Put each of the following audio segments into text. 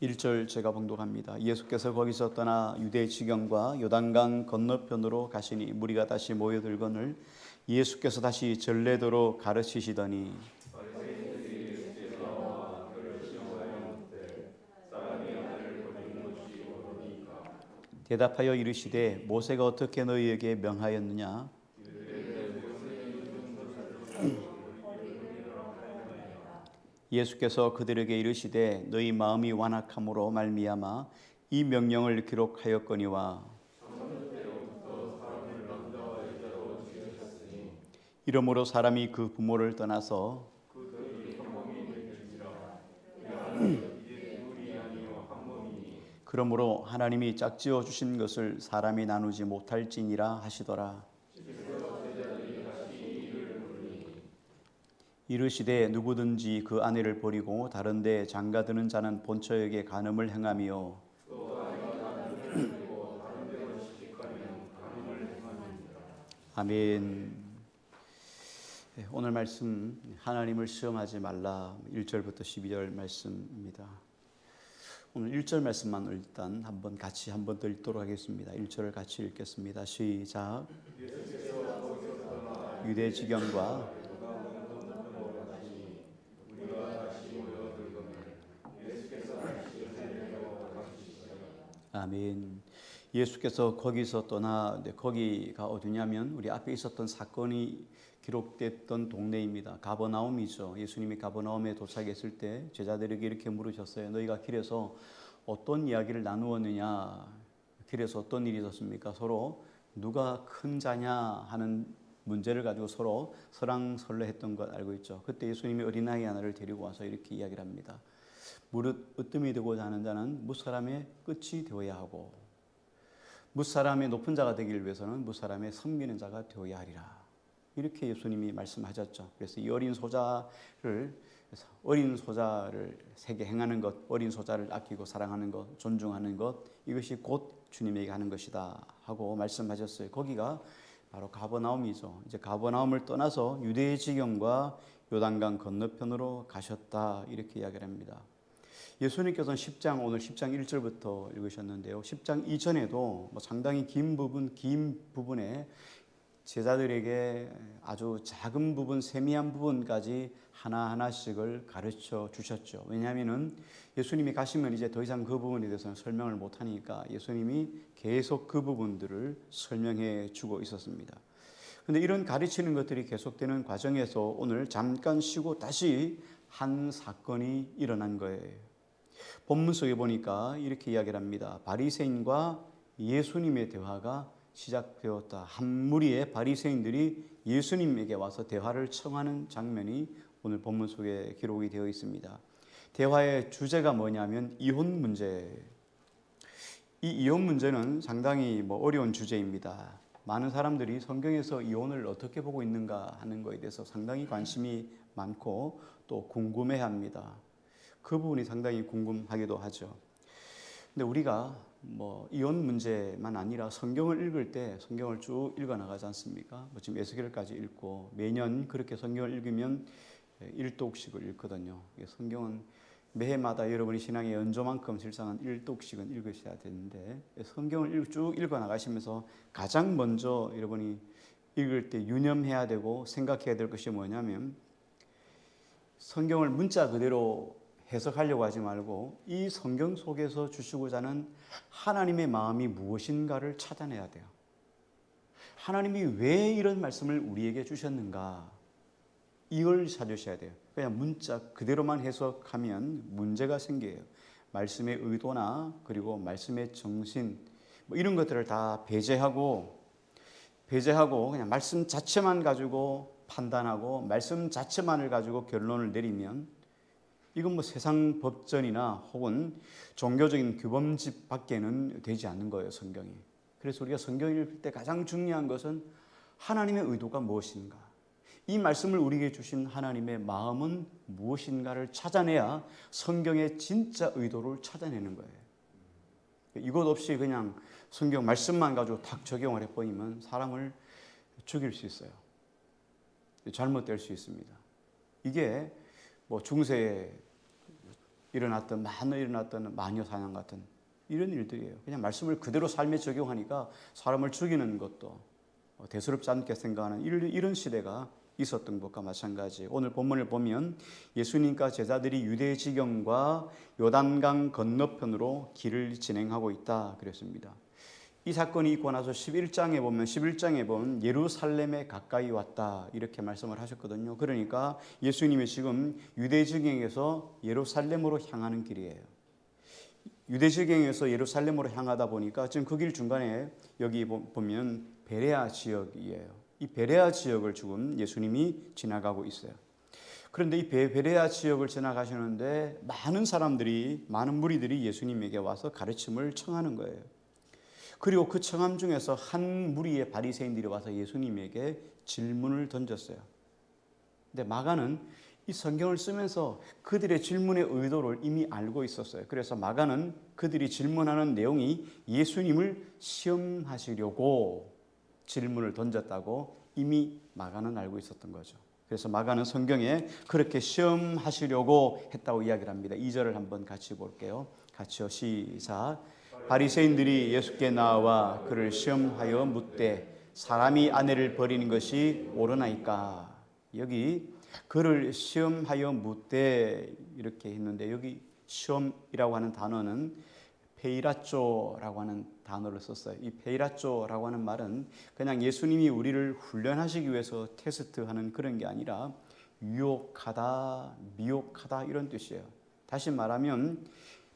1절 제가 봉독합니다. 예수께서 거기서 떠나 유대 지경과 요단강 건너편으로 가시니 무리가 다시 모여들거늘 예수께서 다시 전례도로 가르치시더니 대답하여 이르시되 모세가 어떻게 너희에게 명하였느냐? 예수께서 그들에게 이르시되 너희 마음이 완악함으로 말미암아 이 명령을 기록하였거니와 이러므로 사람이 그 부모를 떠나서 그러므로 하나님이 짝지어 주신 것을 사람이 나누지 못할지니라 하시더라. 이르시되 누구든지 그 아내를 버리고 다른 데 장가드는 자는 본처에게 간음을 행하며 아멘. 오늘 말씀 하나님을 시험하지 말라 1절부터 12절 말씀입니다. 오늘 1절 말씀만 일단 같이 한번 더 읽도록 하겠습니다. 1절을 같이 읽겠습니다. 시작. 유대 지경과 아멘. 예수께서 거기서 떠나 거기가 어디냐면 우리 앞에 있었던 사건이 기록됐던 동네입니다. 가버나움이죠. 예수님이 가버나움에 도착했을 때 제자들에게 이렇게 물으셨어요. 너희가 길에서 어떤 이야기를 나누었느냐? 길에서 어떤 일이 있었습니까? 서로 누가 큰 자냐 하는 문제를 가지고 서로 설왕설래했던 것 알고 있죠. 그때 예수님이 어린아이 하나를 데리고 와서 이렇게 이야기를 합니다. 무릇 으뜸이 되고자 하는 자는 무사람의 끝이 되어야 하고 무사람의 높은 자가 되기 위해서는 무사람의 섬기는 자가 되어야 하리라. 이렇게 예수님이 말씀하셨죠. 그래서 이 어린 소자를 세게 행하는 것, 어린 소자를 아끼고 사랑하는 것, 존중하는 것, 이것이 곧 주님에게 하는 것이다 하고 말씀하셨어요. 거기가 바로 가버나움이죠. 이제 가버나움을 떠나서 유대의 지경과 요단강 건너편으로 가셨다 이렇게 이야기를 합니다. 예수님께서는 오늘 10장 1절부터 읽으셨는데요. 10장 이전에도 상당히 긴 부분에 제자들에게 아주 작은 부분, 세미한 부분까지 하나하나씩을 가르쳐 주셨죠. 왜냐하면 예수님이 가시면 이제 더 이상 그 부분에 대해서는 설명을 못하니까 예수님이 계속 그 부분들을 설명해 주고 있었습니다. 그런데 이런 가르치는 것들이 계속되는 과정에서 오늘 잠깐 쉬고 다시 한 사건이 일어난 거예요. 본문 속에 보니까 이렇게 이야기를 합니다. 바리새인과 예수님의 대화가 시작되었다. 한 무리의 바리새인들이 예수님에게 와서 대화를 청하는 장면이 오늘 본문 속에 기록이 되어 있습니다. 대화의 주제가 뭐냐면 이혼 문제. 이 이혼 문제는 상당히 어려운 주제입니다. 많은 사람들이 성경에서 이혼을 어떻게 보고 있는가 하는 것에 대해서 상당히 관심이 많고 또 궁금해합니다. 그 부분이 상당히 궁금하기도 하죠. 근데 우리가 이혼 문제만 아니라 성경을 읽을 때 성경을 쭉 읽어 나가지 않습니까? 지금 에스겔까지 읽고 매년 그렇게 성경을 읽으면 1독씩을 읽거든요. 성경은 매해마다 여러분이 신앙의 연조만큼 실상은 1독씩은 읽으셔야 되는데 성경을 쭉 읽어 나가시면서 가장 먼저 여러분이 읽을 때 유념해야 되고 생각해야 될 것이 뭐냐면 성경을 문자 그대로 해석하려고 하지 말고 이 성경 속에서 주시고자 하는 하나님의 마음이 무엇인가를 찾아내야 돼요. 하나님이 왜 이런 말씀을 우리에게 주셨는가? 이걸 찾으셔야 돼요. 그냥 문자 그대로만 해석하면 문제가 생겨요. 말씀의 의도나 그리고 말씀의 정신 이런 것들을 다 배제하고 그냥 말씀 자체만 가지고 판단하고 말씀 자체만을 가지고 결론을 내리면 이건 세상 법전이나 혹은 종교적인 규범집 밖에는 되지 않는 거예요, 성경이. 그래서 우리가 성경을 읽을 때 가장 중요한 것은 하나님의 의도가 무엇인가? 이 말씀을 우리에게 주신 하나님의 마음은 무엇인가를 찾아내야 성경의 진짜 의도를 찾아내는 거예요. 이것 없이 그냥 성경 말씀만 가지고 탁 적용을 해버리면 사람을 죽일 수 있어요. 잘못될 수 있습니다. 이게 중세에 많은 일어났던 마녀 사냥 같은 이런 일들이에요. 그냥 말씀을 그대로 삶에 적용하니까 사람을 죽이는 것도 대수롭지 않게 생각하는 이런 시대가 있었던 것과 마찬가지. 오늘 본문을 보면 예수님과 제자들이 유대 지경과 요단강 건너편으로 길을 진행하고 있다 그랬습니다. 이 사건이 있고 나서 11장에 보면 예루살렘에 가까이 왔다 이렇게 말씀을 하셨거든요. 그러니까 예수님이 지금 유대 지경에서 예루살렘으로 향하는 길이에요. 유대 지경에서 예루살렘으로 향하다 보니까 지금 그 길 중간에 여기 보면 베레아 지역이에요. 이 베레아 지역을 지금 예수님이 지나가고 있어요. 그런데 이 베레아 지역을 지나가시는데 많은 무리들이 예수님에게 와서 가르침을 청하는 거예요. 그리고 그 청함 중에서 한 무리의 바리새인들이 와서 예수님에게 질문을 던졌어요. 근데 마가는 이 성경을 쓰면서 그들의 질문의 의도를 이미 알고 있었어요. 그래서 마가는 그들이 질문하는 내용이 예수님을 시험하시려고 질문을 던졌다고 이미 마가는 알고 있었던 거죠. 그래서 마가는 성경에 그렇게 시험하시려고 했다고 이야기를 합니다. 2절을 한번 같이 볼게요. 같이요. 시작. 바리새인들이 예수께 나와 그를 시험하여 묻되 사람이 아내를 버리는 것이 옳으나이까. 여기 그를 시험하여 묻되 이렇게 했는데 여기 시험이라고 하는 단어는 페이라쪼라고 하는 단어를 썼어요. 이 페이라쪼라고 하는 말은 그냥 예수님이 우리를 훈련하시기 위해서 테스트하는 그런 게 아니라 유혹하다, 미혹하다 이런 뜻이에요. 다시 말하면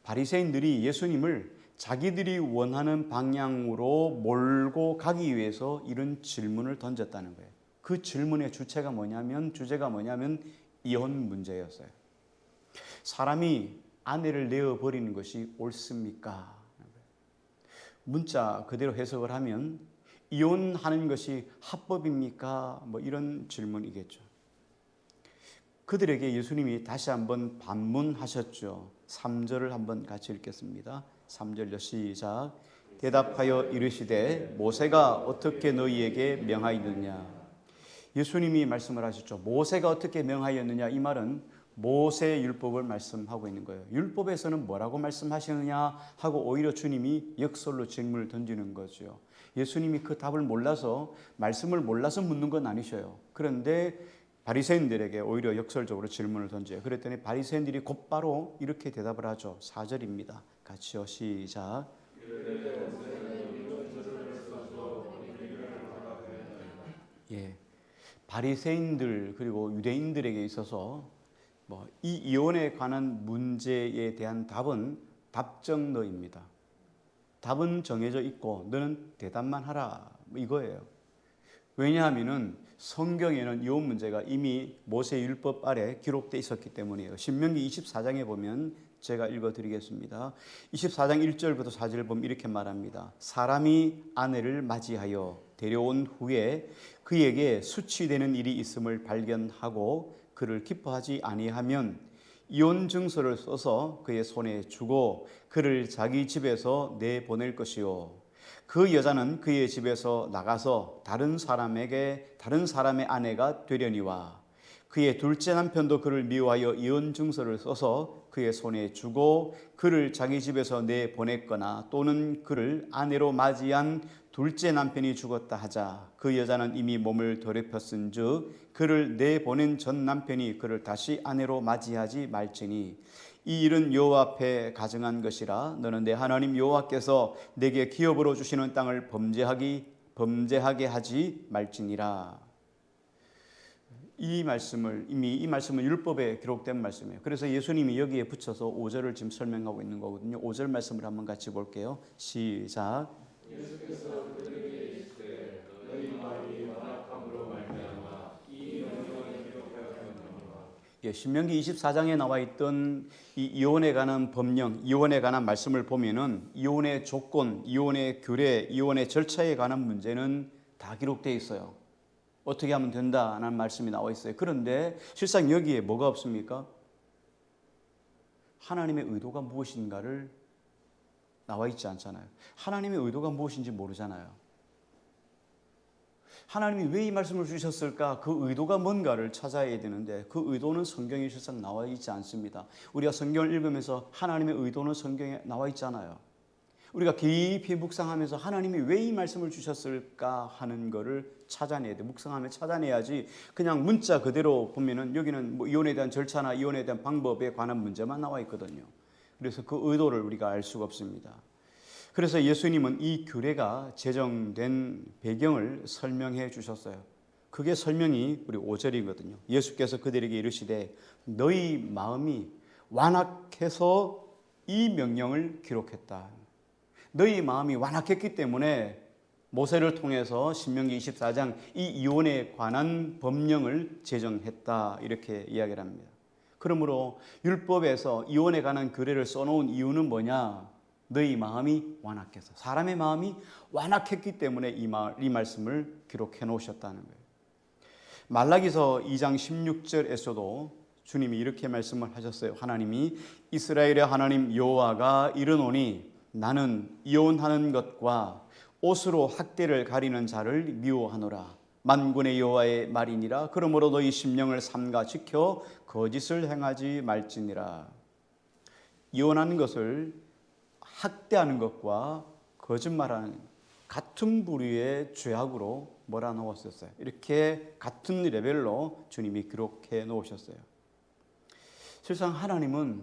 바리새인들이 예수님을 자기들이 원하는 방향으로 몰고 가기 위해서 이런 질문을 던졌다는 거예요. 그 질문의 주제가 뭐냐면 이혼 문제였어요. 사람이 아내를 내어버리는 것이 옳습니까? 문자 그대로 해석을 하면 이혼하는 것이 합법입니까? 이런 질문이겠죠. 그들에게 예수님이 다시 한번 반문하셨죠. 3절을 한번 같이 읽겠습니다. 3절요. 시작. 대답하여 이르시되 모세가 어떻게 너희에게 명하였느냐. 예수님이 말씀을 하셨죠. 모세가 어떻게 명하였느냐. 이 말은 모세의 율법을 말씀하고 있는 거예요. 율법에서는 뭐라고 말씀하시느냐 하고 오히려 주님이 역설로 질문을 던지는 거죠. 예수님이 그 답을 몰라서 말씀을 몰라서 묻는 건 아니셔요. 그런데 바리새인들에게 오히려 역설적으로 질문을 던져요. 그랬더니 바리새인들이 곧바로 이렇게 대답을 하죠. 4절입니다. 같이요. 시작. 예, 바리새인들 그리고 유대인들에게 있어서 이 이혼에 관한 문제에 대한 답은 답정너입니다. 답은 정해져 있고 너는 대답만 하라 이거예요. 왜냐하면은 성경에는 이혼 문제가 이미 모세 율법 아래 기록되어 있었기 때문이에요. 신명기 24장에 보면 제가 읽어드리겠습니다. 24장 1절부터 4절을 보면 이렇게 말합니다. 사람이 아내를 맞이하여 데려온 후에 그에게 수치되는 일이 있음을 발견하고 그를 기뻐하지 아니하면 이혼 증서를 써서 그의 손에 주고 그를 자기 집에서 내보낼 것이요. 그 여자는 그의 집에서 나가서 다른 사람의 아내가 되려니와 그의 둘째 남편도 그를 미워하여 이혼 증서를 써서 그의 손에 주고 그를 자기 집에서 내보냈거나 또는 그를 아내로 맞이한 둘째 남편이 죽었다 하자 그 여자는 이미 몸을 더럽혔은즉 그를 내보낸 전 남편이 그를 다시 아내로 맞이하지 말지니 이 일은 여호와 앞에 가증한 것이라 너는 내 하나님 여호와께서 내게 기업으로 주시는 땅을 범죄하게 하지 말지니라. 이 말씀은 율법에 기록된 말씀이에요. 그래서 예수님이 여기에 붙여서 5절을 지금 설명하고 있는 거거든요. 5절 말씀을 한번 같이 볼게요. 시작. 예수께서 그들에게 이르시되 너희 마음이 완악함으로 말미암아 이 명령을 기록하였느니라. 예, 신명기 24장에 나와 있던 이 이혼에 관한 법령, 이혼에 관한 말씀을 보면은 이혼의 조건, 이혼의 규례, 이혼의 절차에 관한 문제는 다 기록되어 있어요. 어떻게 하면 된다는 말씀이 나와 있어요. 그런데 실상 여기에 뭐가 없습니까? 하나님의 의도가 무엇인가를 나와 있지 않잖아요. 하나님의 의도가 무엇인지 모르잖아요. 하나님이 왜 이 말씀을 주셨을까? 그 의도가 뭔가를 찾아야 되는데 그 의도는 성경에 실상 나와 있지 않습니다. 우리가 성경을 읽으면서 하나님의 의도는 성경에 나와 있잖아요. 우리가 깊이 묵상하면서 하나님이 왜 이 말씀을 주셨을까 하는 거를 찾아내야 돼. 묵상하면 찾아내야지 그냥 문자 그대로 보면은 여기는 뭐 이혼에 대한 절차나 이혼에 대한 방법에 관한 문제만 나와 있거든요. 그래서 그 의도를 우리가 알 수가 없습니다. 그래서 예수님은 이 규례가 제정된 배경을 설명해 주셨어요. 그게 설명이 우리 5절이거든요. 예수께서 그들에게 이르시되 너희 마음이 완악해서 이 명령을 기록했다. 너희 마음이 완악했기 때문에 모세를 통해서 신명기 24장 이 이혼에 관한 법령을 제정했다 이렇게 이야기를 합니다. 그러므로 율법에서 이혼에 관한 규례를 써놓은 이유는 뭐냐? 너희 마음이 완악해서, 사람의 마음이 완악했기 때문에 이 말씀을 기록해 놓으셨다는 거예요. 말라기서 2장 16절에서도 주님이 이렇게 말씀을 하셨어요. 하나님이 이스라엘의 하나님 여호와가 이르노니 나는 이혼하는 것과 옷으로 학대를 가리는 자를 미워하노라. 만군의 여호와의 말이니라. 그러므로 너희 심령을 삼가 지켜 거짓을 행하지 말지니라. 이혼하는 것을 학대하는 것과 거짓말하는 같은 부류의 죄악으로 몰아넣었었어요. 이렇게 같은 레벨로 주님이 기록해 놓으셨어요. 실상 하나님은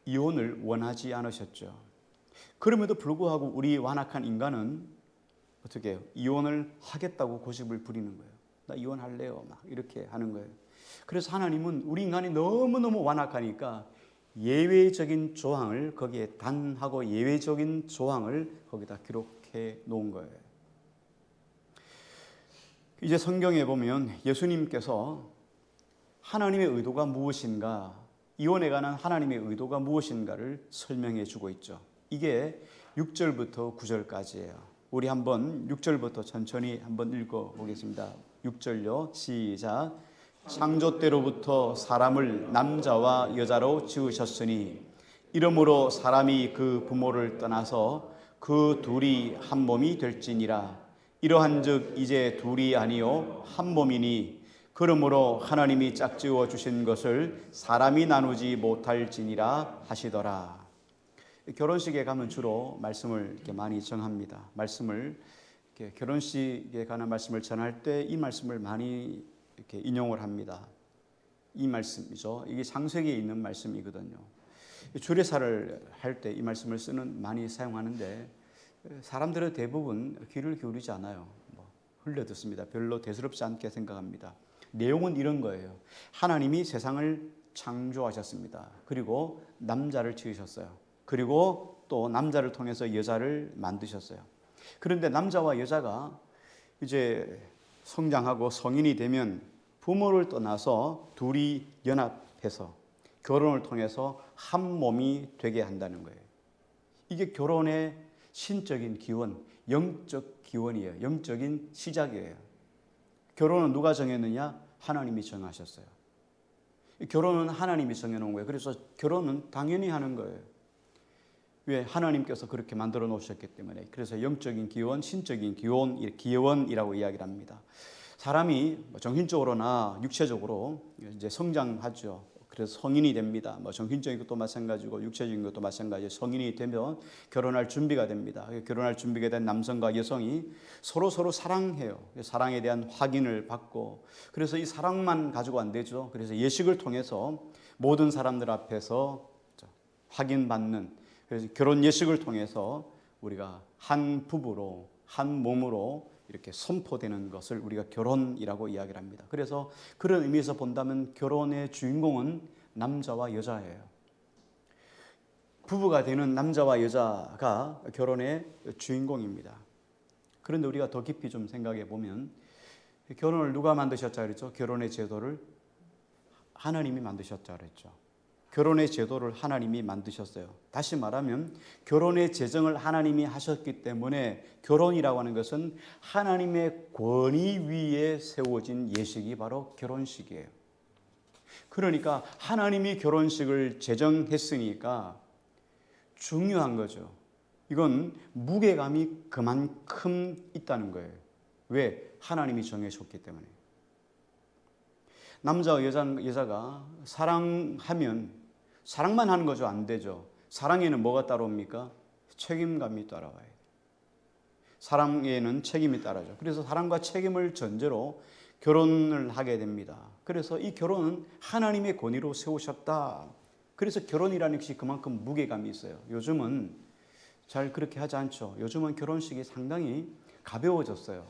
이혼을 원하지 않으셨죠. 그럼에도 불구하고 우리 완악한 인간은 어떻게 해요? 이혼을 하겠다고 고집을 부리는 거예요. 나 이혼할래요. 막 이렇게 하는 거예요. 그래서 하나님은 우리 인간이 너무너무 완악하니까 예외적인 조항을 거기에 단하고 예외적인 조항을 거기다 기록해 놓은 거예요. 이제 성경에 보면 예수님께서 하나님의 의도가 무엇인가, 이혼에 관한 하나님의 의도가 무엇인가를 설명해 주고 있죠. 이게 6절부터 9절까지예요. 우리 한번 6절부터 천천히 한번 읽어 보겠습니다. 6절요. 시작. 창조 때로부터 사람을 남자와 여자로 지으셨으니 이러므로 사람이 그 부모를 떠나서 그 둘이 한 몸이 될지니라. 이러한즉 이제 둘이 아니요 한 몸이니 그러므로 하나님이 짝지어 주신 것을 사람이 나누지 못할지니라 하시더라. 결혼식에 가면 주로 말씀을 이렇게 많이 전합니다. 말씀을 이렇게 결혼식에 관한 말씀을 전할 때 이 말씀을 많이 이렇게 인용을 합니다. 이 말씀이죠. 이게 창세기에 있는 말씀이거든요. 주례사를 할 때 이 말씀을 많이 사용하는데 사람들은 대부분 귀를 기울이지 않아요. 흘려 듣습니다. 별로 대수롭지 않게 생각합니다. 내용은 이런 거예요. 하나님이 세상을 창조하셨습니다. 그리고 남자를 지으셨어요. 그리고 또 남자를 통해서 여자를 만드셨어요. 그런데 남자와 여자가 이제 성장하고 성인이 되면 부모를 떠나서 둘이 연합해서 결혼을 통해서 한 몸이 되게 한다는 거예요. 이게 결혼의 신적인 기원, 영적 기원이에요. 영적인 시작이에요. 결혼은 누가 정했느냐? 하나님이 정하셨어요. 결혼은 하나님이 정해놓은 거예요. 그래서 결혼은 당연히 하는 거예요. 왜? 하나님께서 그렇게 만들어 놓으셨기 때문에. 그래서 영적인 기원, 신적인 기원이라고 이야기를 합니다. 사람이 정신적으로나 육체적으로 이제 성장하죠. 그래서 성인이 됩니다. 정신적인 것도 마찬가지고 육체적인 것도 마찬가지예요. 성인이 되면 결혼할 준비가 됩니다. 결혼할 준비가 된 남성과 여성이 서로 사랑해요. 사랑에 대한 확인을 받고, 그래서 이 사랑만 가지고 안 되죠. 그래서 예식을 통해서 모든 사람들 앞에서 확인받는, 그래서 결혼 예식을 통해서 우리가 한 부부로 한 몸으로 이렇게 선포되는 것을 우리가 결혼이라고 이야기를 합니다. 그래서 그런 의미에서 본다면 결혼의 주인공은 남자와 여자예요. 부부가 되는 남자와 여자가 결혼의 주인공입니다. 그런데 우리가 더 깊이 좀 생각해 보면 결혼을 누가 만드셨자 그랬죠? 결혼의 제도를 하나님이 만드셨자 그랬죠. 결혼의 제도를 하나님이 만드셨어요. 다시 말하면 결혼의 제정을 하나님이 하셨기 때문에 결혼이라고 하는 것은 하나님의 권위 위에 세워진 예식이 바로 결혼식이에요. 그러니까 하나님이 결혼식을 제정했으니까 중요한 거죠. 이건 무게감이 그만큼 있다는 거예요. 왜? 하나님이 정해줬기 때문에. 남자와 여자가 사랑하면 사랑만 하는 거죠? 안 되죠. 사랑에는 뭐가 따라옵니까? 책임감이 따라와요. 사랑에는 책임이 따라죠. 그래서 사랑과 책임을 전제로 결혼을 하게 됩니다. 그래서 이 결혼은 하나님의 권위로 세우셨다. 그래서 결혼이라는 것이 그만큼 무게감이 있어요. 요즘은 잘 그렇게 하지 않죠. 요즘은 결혼식이 상당히 가벼워졌어요.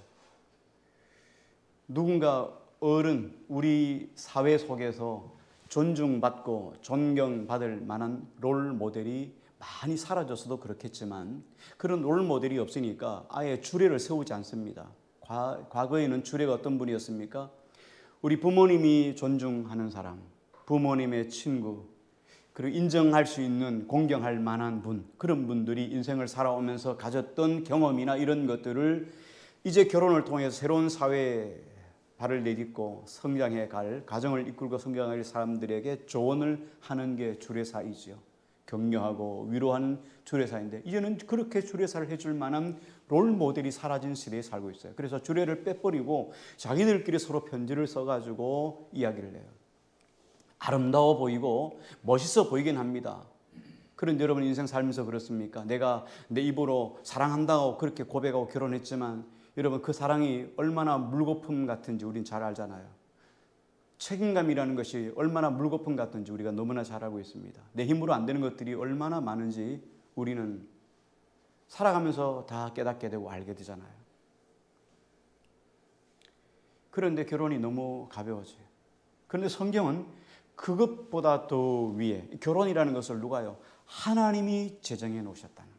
누군가 어른, 우리 사회 속에서 존중받고 존경받을 만한 롤 모델이 많이 사라졌어도 그렇겠지만 그런 롤 모델이 없으니까 아예 주례를 세우지 않습니다. 과거에는 주례가 어떤 분이었습니까? 우리 부모님이 존중하는 사람, 부모님의 친구, 그리고 인정할 수 있는 공경할 만한 분, 그런 분들이 인생을 살아오면서 가졌던 경험이나 이런 것들을 이제 결혼을 통해서 새로운 사회에 발을 내딛고 성장해 갈, 가정을 이끌고 성장할 사람들에게 조언을 하는 게 주례사이지요. 격려하고 위로하는 주례사인데 이제는 그렇게 주례사를 해줄 만한 롤 모델이 사라진 시대에 살고 있어요. 그래서 주례를 빼버리고 자기들끼리 서로 편지를 써가지고 이야기를 해요. 아름다워 보이고 멋있어 보이긴 합니다. 그런데 여러분 인생 살면서 그렇습니까? 내가 내 입으로 사랑한다고 그렇게 고백하고 결혼했지만 여러분 그 사랑이 얼마나 물거품 같은지 우린 잘 알잖아요. 책임감이라는 것이 얼마나 물거품 같은지 우리가 너무나 잘 알고 있습니다. 내 힘으로 안 되는 것들이 얼마나 많은지 우리는 살아가면서 다 깨닫게 되고 알게 되잖아요. 그런데 결혼이 너무 가벼워져요. 그런데 성경은 그것보다 더 위에 결혼이라는 것을 누가요? 하나님이 제정해 놓으셨다는.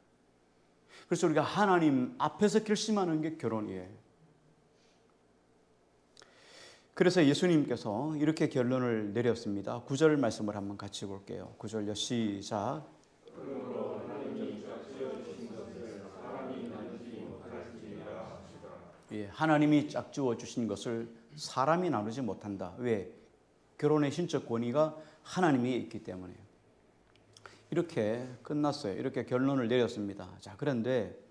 그래서 우리가 하나님 앞에서 결심하는 게 결혼이에요. 그래서 예수님께서 이렇게 결론을 내렸습니다. 9절 말씀을 한번 같이 볼게요. 9절요. 시작. 예, 하나님이 짝지어 주신 것을 사람이 나누지 못한다. 왜? 결혼의 신적 권위가 하나님이 있기 때문에요. 이렇게 끝났어요. 이렇게 결론을 내렸습니다. 자, 그런데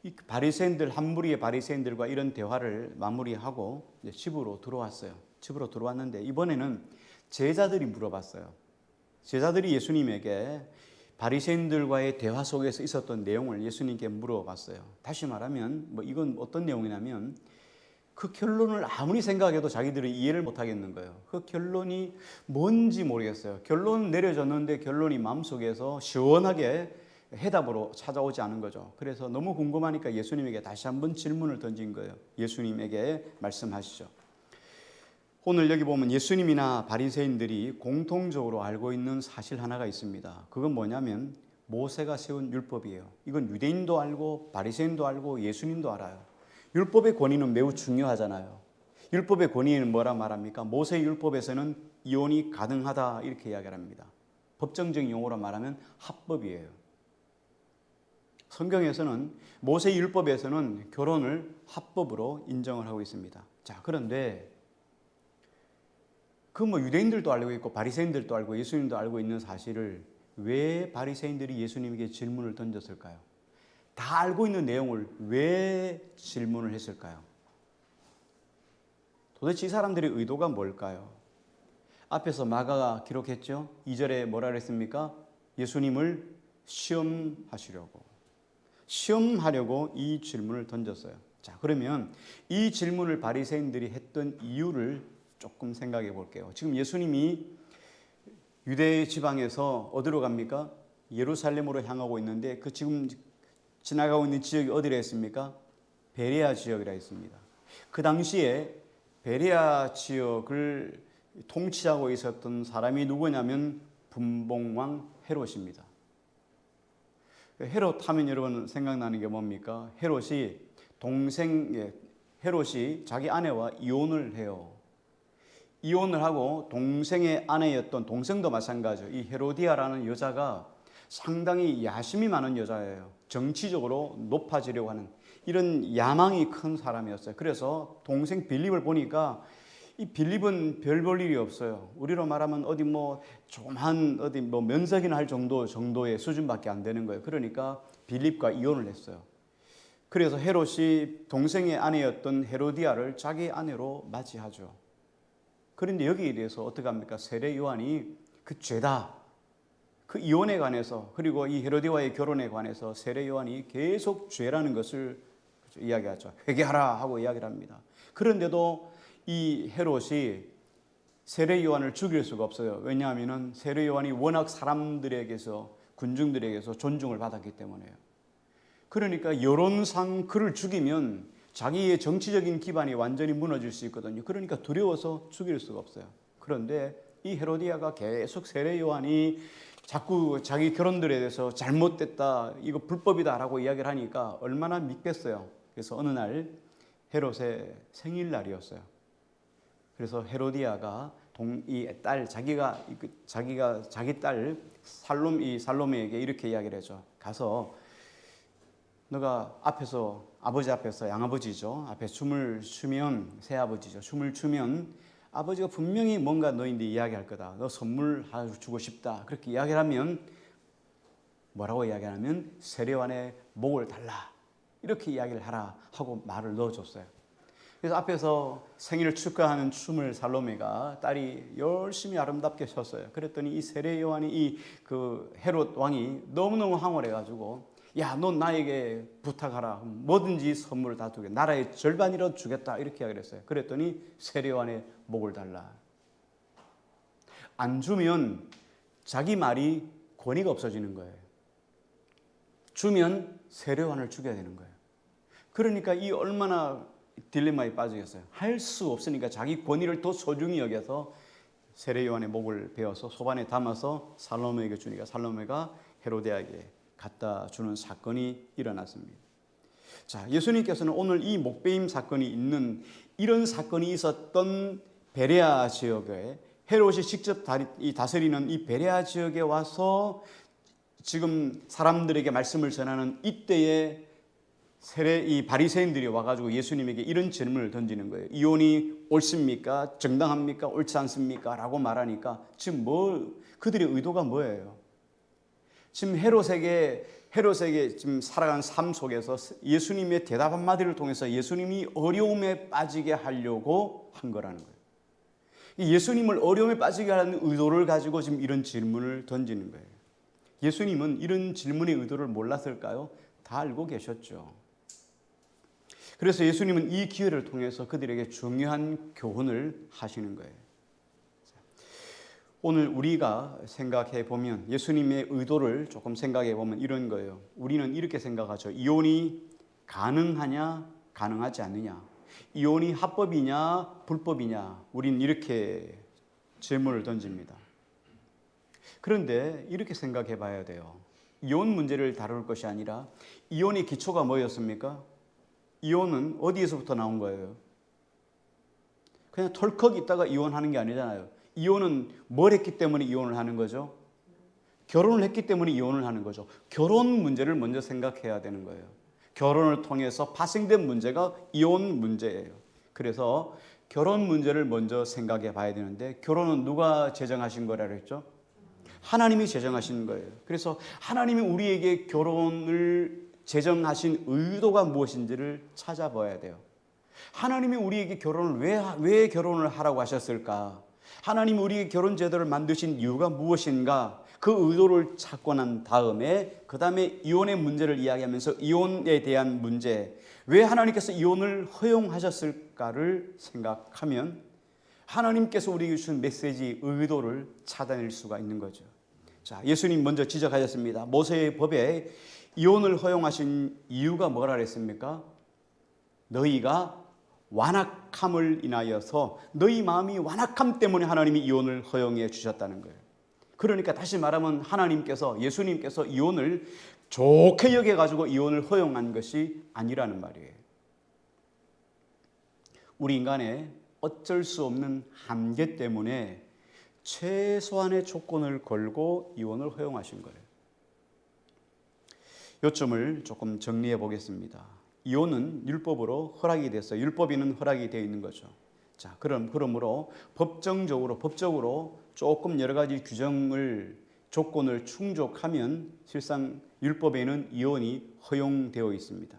이 바리새인들, 한 무리의 바리새인들과 이런 대화를 마무리하고 이제 집으로 들어왔어요. 집으로 들어왔는데 이번에는 제자들이 물어봤어요. 제자들이 예수님에게 바리새인들과의 대화 속에서 있었던 내용을 예수님께 물어봤어요. 다시 말하면 이건 어떤 내용이냐면 그 결론을 아무리 생각해도 자기들이 이해를 못 하겠는 거예요. 그 결론이 뭔지 모르겠어요. 결론 내려졌는데 결론이 마음속에서 시원하게 해답으로 찾아오지 않은 거죠. 그래서 너무 궁금하니까 예수님에게 다시 한번 질문을 던진 거예요. 예수님에게 말씀하시죠. 오늘 여기 보면 예수님이나 바리새인들이 공통적으로 알고 있는 사실 하나가 있습니다. 그건 뭐냐면 모세가 세운 율법이에요. 이건 유대인도 알고 바리새인도 알고 예수님도 알아요. 율법의 권위는 매우 중요하잖아요. 율법의 권위는 뭐라 말합니까? 모세 율법에서는 이혼이 가능하다 이렇게 이야기를 합니다. 법정적인 용어로 말하면 합법이에요. 성경에서는 모세 율법에서는 결혼을 합법으로 인정을 하고 있습니다. 자, 그런데 그 유대인들도 알고 있고 바리새인들도 알고 예수님도 알고 있는 사실을 왜 바리새인들이 예수님에게 질문을 던졌을까요? 다 알고 있는 내용을 왜 질문을 했을까요? 도대체 이 사람들의 의도가 뭘까요? 앞에서 마가가 기록했죠. 2절에 뭐라 그랬습니까? 예수님을 시험하려고 이 질문을 던졌어요. 자, 그러면 이 질문을 바리새인들이 했던 이유를 조금 생각해 볼게요. 지금 예수님이 유대 지방에서 어디로 갑니까? 예루살렘으로 향하고 있는데 그 지금 지나가고 있는 지역이 어디라 했습니까? 베레아 지역이라 했습니다. 그 당시에 베레아 지역을 통치하고 있었던 사람이 누구냐면 분봉왕 헤롯입니다. 헤롯 하면 여러분 생각나는 게 뭡니까? 헤롯이 자기 아내와 이혼을 해요. 이혼을 하고 동생의 아내였던 동생도 마찬가지죠. 이 헤로디아라는 여자가 상당히 야심이 많은 여자예요. 정치적으로 높아지려고 하는 이런 야망이 큰 사람이었어요. 그래서 동생 빌립을 보니까 이 빌립은 별 볼 일이 없어요. 우리로 말하면 어디 조그만 어디 면석이나 할 정도의 수준밖에 안 되는 거예요. 그러니까 빌립과 이혼을 했어요. 그래서 헤롯이 동생의 아내였던 헤로디아를 자기 아내로 맞이하죠. 그런데 여기에 대해서 어떻게 합니까? 세례 요한이 그 죄다, 그 이혼에 관해서, 그리고 이 헤로디아와의 결혼에 관해서 세례 요한이 계속 죄라는 것을 이야기하죠. 회개하라 하고 이야기를 합니다. 그런데도 이 헤롯이 세례 요한을 죽일 수가 없어요. 왜냐하면 세례 요한이 워낙 사람들에게서, 군중들에게서 존중을 받았기 때문에요. 그러니까 여론상 그를 죽이면 자기의 정치적인 기반이 완전히 무너질 수 있거든요. 그러니까 두려워서 죽일 수가 없어요. 그런데 이 헤로디아가 계속 세례 요한이 자꾸 자기 결혼들에 대해서 잘못됐다, 이거 불법이다라고 이야기를 하니까 얼마나 믿겠어요. 그래서 어느 날 헤롯의 생일날이었어요. 그래서 헤로디아가 자기 딸 살로메에게 이렇게 이야기를 하죠. 가서 너가 아버지 앞에서, 양아버지죠, 앞에 춤을 추면, 새아버지죠, 춤을 추면 아버지가 분명히 뭔가 너희한테 이야기할 거다. 너 선물 하나 주고 싶다. 그렇게 이야기를 하면 뭐라고 이야기하냐면 세례요한의 목을 달라, 이렇게 이야기를 하라 하고 말을 넣어줬어요. 그래서 앞에서 생일을 축하하는 춤을 살로메가, 딸이 열심히 아름답게 췄어요. 그랬더니 이 세례 요한이 그 헤롯 왕이 너무너무 황홀해가지고, 야, 넌 나에게 부탁하라. 뭐든지 선물을 다 주게. 나라의 절반이라도 주겠다. 이렇게 이야기를 했어요. 그랬더니 세례 요한의 목을 달라. 안 주면 자기 말이 권위가 없어지는 거예요. 주면 세례 요한을 죽여야 되는 거예요. 그러니까 이 얼마나 딜레마에 빠지겠어요. 할 수 없으니까 자기 권위를 더 소중히 여겨서 세례 요한의 목을 베어서 소반에 담아서 살로메에게 주니까 살로메가 헤로데에게 갖다 주는 사건이 일어났습니다. 자, 예수님께서는 오늘 이 목베임 사건이 있는, 이런 사건이 있었던 베레아 지역에, 헤롯이 직접 다스리는 이 베레아 지역에 와서 지금 사람들에게 말씀을 전하는 이때에 이 바리새인들이 와가지고 예수님에게 이런 질문을 던지는 거예요. 이혼이 옳습니까? 정당합니까? 옳지 않습니까? 라고 말하니까 지금 그들의 의도가 뭐예요? 지금 헤롯에게 지금 살아가는 삶 속에서 예수님의 대답 한마디를 통해서 예수님이 어려움에 빠지게 하려고 한 거라는 거예요. 예수님을 어려움에 빠지게 하는 의도를 가지고 지금 이런 질문을 던지는 거예요. 예수님은 이런 질문의 의도를 몰랐을까요? 다 알고 계셨죠. 그래서 예수님은 이 기회를 통해서 그들에게 중요한 교훈을 하시는 거예요. 오늘 우리가 생각해 보면, 예수님의 의도를 조금 생각해 보면 이런 거예요. 우리는 이렇게 생각하죠. 이혼이 가능하냐, 가능하지 않느냐. 이혼이 합법이냐, 불법이냐. 우리는 이렇게 질문을 던집니다. 그런데 이렇게 생각해 봐야 돼요. 이혼 문제를 다룰 것이 아니라 이혼의 기초가 뭐였습니까? 이혼은 어디에서부터 나온 거예요? 그냥 털컥 있다가 이혼하는 게 아니잖아요. 이혼은 뭘 했기 때문에 이혼을 하는 거죠? 결혼을 했기 때문에 이혼을 하는 거죠. 결혼 문제를 먼저 생각해야 되는 거예요. 결혼을 통해서 파생된 문제가 이혼 문제예요. 그래서 결혼 문제를 먼저 생각해 봐야 되는데, 결혼은 누가 제정하신 거라고 했죠? 하나님이 제정하신 거예요. 그래서 하나님이 우리에게 결혼을 제정하신 의도가 무엇인지를 찾아봐야 돼요. 하나님이 우리에게 결혼을 왜 결혼을 하라고 하셨을까? 하나님이 우리에게 결혼 제도를 만드신 이유가 무엇인가? 그 의도를 찾고 난 다음에 그 다음에 이혼의 문제를 이야기하면서 이혼에 대한 문제, 왜 하나님께서 이혼을 허용하셨을까를 생각하면 하나님께서 우리에게 주신 메시지, 의도를 찾아낼 수가 있는 거죠. 자, 예수님 먼저 지적하셨습니다. 모세의 법에 이혼을 허용하신 이유가 뭐라 그랬습니까? 너희가 완악함을 인하여서, 너희 마음이 완악함 때문에 하나님이 이혼을 허용해 주셨다는 거예요. 그러니까 다시 말하면 예수님께서 이혼을 좋게 여겨가지고 이혼을 허용한 것이 아니라는 말이에요. 우리 인간의 어쩔 수 없는 한계 때문에 최소한의 조건을 걸고 이혼을 허용하신 거예요. 요점을 조금 정리해 보겠습니다. 이혼은 율법으로 허락이 됐어요. 율법에는 허락이 되어 있는 거죠. 자, 그러므로 법적으로 조금 여러 가지 조건을 충족하면 실상 율법에는 이혼이 허용되어 있습니다.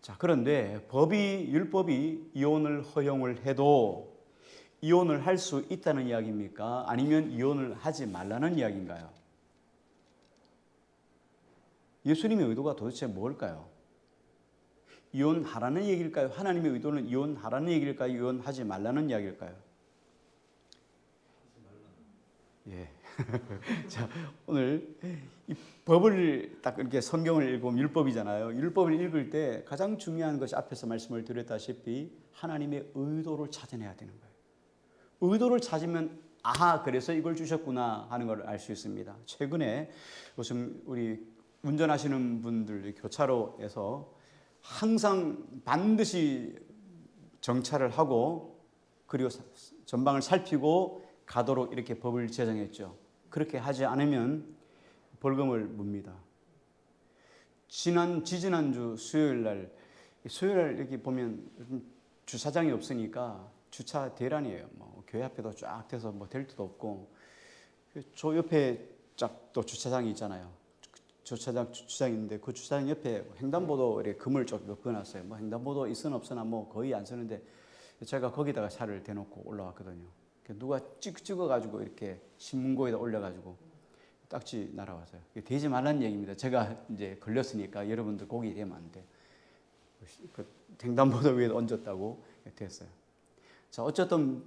자, 그런데 율법이 이혼을 허용을 해도 이혼을 할 수 있다는 이야기입니까? 아니면 이혼을 하지 말라는 이야기인가요? 예수님의 의도가 도대체 뭘까요? 이혼하라는 얘기일까요? 하나님의 의도는 이혼하라는 얘기일까요? 이혼하지 말라는 이야기일까요? 예. 자, 오늘 이 법을 딱 이렇게 성경을 읽으면 율법이잖아요. 율법을 읽을 때 가장 중요한 것이 앞에서 말씀을 드렸다시피 하나님의 의도를 찾아내야 되는 거예요. 의도를 찾으면 아하, 그래서 이걸 주셨구나 하는 걸 알 수 있습니다. 최근에 요즘 우리 운전하시는 분들 교차로에서 항상 반드시 정차를 하고 그리고 전방을 살피고 가도록 이렇게 법을 제정했죠. 그렇게 하지 않으면 벌금을 묻니다. 지지난주 수요일 날 이렇게 보면 주차장이 없으니까 주차 대란이에요. 뭐 교회 앞에도 쫙 돼서 뭐 될 데도 없고 저 옆에 쫙 또 주차장이 있잖아요. 주차장이 있는데 그 주차장 옆에 횡단보도 이렇게 그물 쪽 그어놨어요. 뭐 횡단보도 있으나 없으나 뭐 거의 안 쓰는데 제가 거기다가 차를 대놓고 올라왔거든요. 누가 찍어가지고 이렇게 신문고에다 올려가지고 딱지 날아왔어요. 되지 말라는 얘기입니다. 제가 이제 걸렸으니까 여러분들 거기 되면 안 돼. 그 횡단보도 위에 얹었다고 됐어요. 자, 어쨌든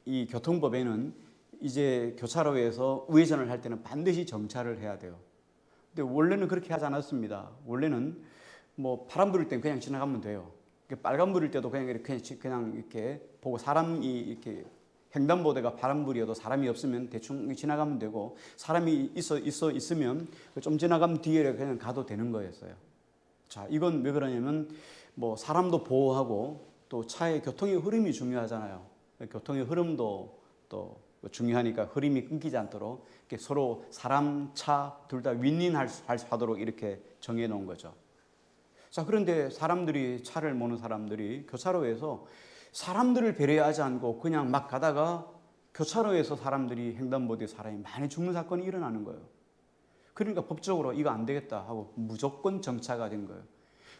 이 교통법에는 이제 교차로에서 우회전을 할 때는 반드시 정차를 해야 돼요. 근데 원래는 그렇게 하지 않았습니다. 원래는 뭐 파란 불일 땐 그냥 지나가면 돼요. 빨간 불일 때도 그냥 이렇게 보고 사람이 이렇게 횡단보도가 파란불이어도 사람이 없으면 대충 지나가면 되고 사람이 있으면 좀 지나가면 뒤에 그냥 가도 되는 거였어요. 자, 이건 왜 그러냐면 뭐 사람도 보호하고 또 차의 교통의 흐름이 중요하잖아요. 교통의 흐름도 또 중요하니까 흐름이 끊기지 않도록 이렇게 서로 사람, 차 둘 다 윈윈할 수 하도록 이렇게 정해 놓은 거죠. 자, 그런데 차를 모는 사람들이 교차로에서 사람들을 배려하지 않고 그냥 막 가다가 교차로에서 횡단보도에 사람이 많이 죽는 사건이 일어나는 거예요. 그러니까 법적으로 이거 안 되겠다 하고 무조건 정차가 된 거예요.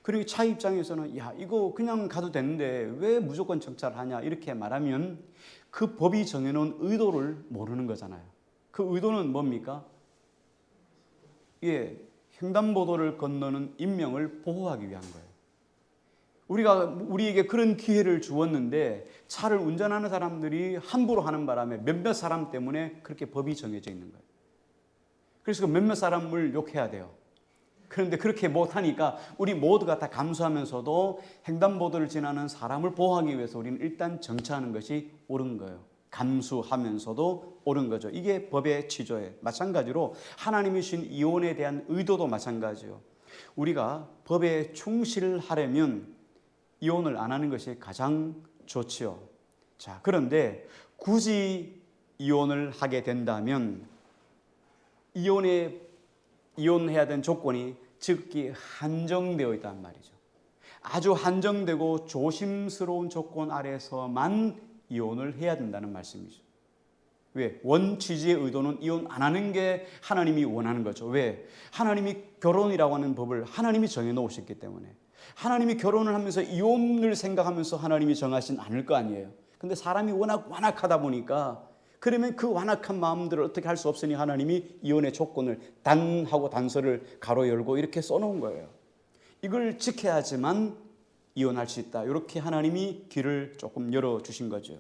그리고 차 입장에서는 야, 이거 그냥 가도 되는데 왜 무조건 정차를 하냐 이렇게 말하면 그 법이 정해놓은 의도를 모르는 거잖아요. 그 의도는 뭡니까? 예, 횡단보도를 건너는 인명을 보호하기 위한 거예요. 우리에게 그런 기회를 주었는데 차를 운전하는 사람들이 함부로 하는 바람에 몇몇 사람 때문에 그렇게 법이 정해져 있는 거예요. 그래서 그 몇몇 사람을 욕해야 돼요. 그런데 그렇게 못하니까 우리 모두가 다 감수하면서도 횡단보도를 지나는 사람을 보호하기 위해서 우리는 일단 정차하는 것이 옳은 거예요. 감수하면서도 옳은 거죠. 이게 법의 취조예요. 마찬가지로 하나님이 주신 이혼에 대한 의도도 마찬가지예요. 우리가 법에 충실하려면 이혼을 안 하는 것이 가장 좋지요. 자, 그런데 굳이 이혼을 하게 된다면 이혼해야 되는 조건이 즉기 한정되어 있단 말이죠. 아주 한정되고 조심스러운 조건 아래서만 이혼을 해야 된다는 말씀이죠. 왜? 원취지의 의도는 이혼 안 하는 게 하나님이 원하는 거죠. 왜? 하나님이 결혼이라고 하는 법을 하나님이 정해 놓으셨기 때문에. 하나님이 결혼을 하면서 이혼을 생각하면서 하나님이 정하진 않을 거 아니에요. 근데 사람이 워낙 완악하다 보니까 그러면 그 완악한 마음들을 어떻게 할 수 없으니 하나님이 이혼의 조건을 단하고 단서를 가로 열고 이렇게 써놓은 거예요. 이걸 지켜야지만 이혼할 수 있다. 이렇게 하나님이 길을 조금 열어주신 거죠.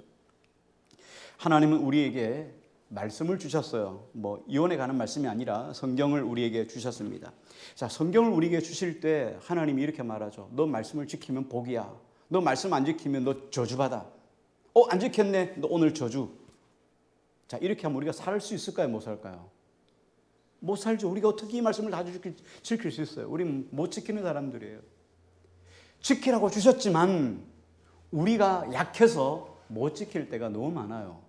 하나님은 우리에게 말씀을 주셨어요. 뭐 이혼에 관한 말씀이 아니라 성경을 우리에게 주셨습니다. 자, 성경을 우리에게 주실 때 하나님이 이렇게 말하죠. 너 말씀을 지키면 복이야. 너 말씀 안 지키면 너 저주받아. 안 지켰네. 너 오늘 저주. 자, 이렇게 하면 우리가 살 수 있을까요? 못 살까요? 못 살죠. 우리가 어떻게 이 말씀을 다 지킬 수 있어요? 우리는 못 지키는 사람들이에요. 지키라고 주셨지만 우리가 약해서 못 지킬 때가 너무 많아요.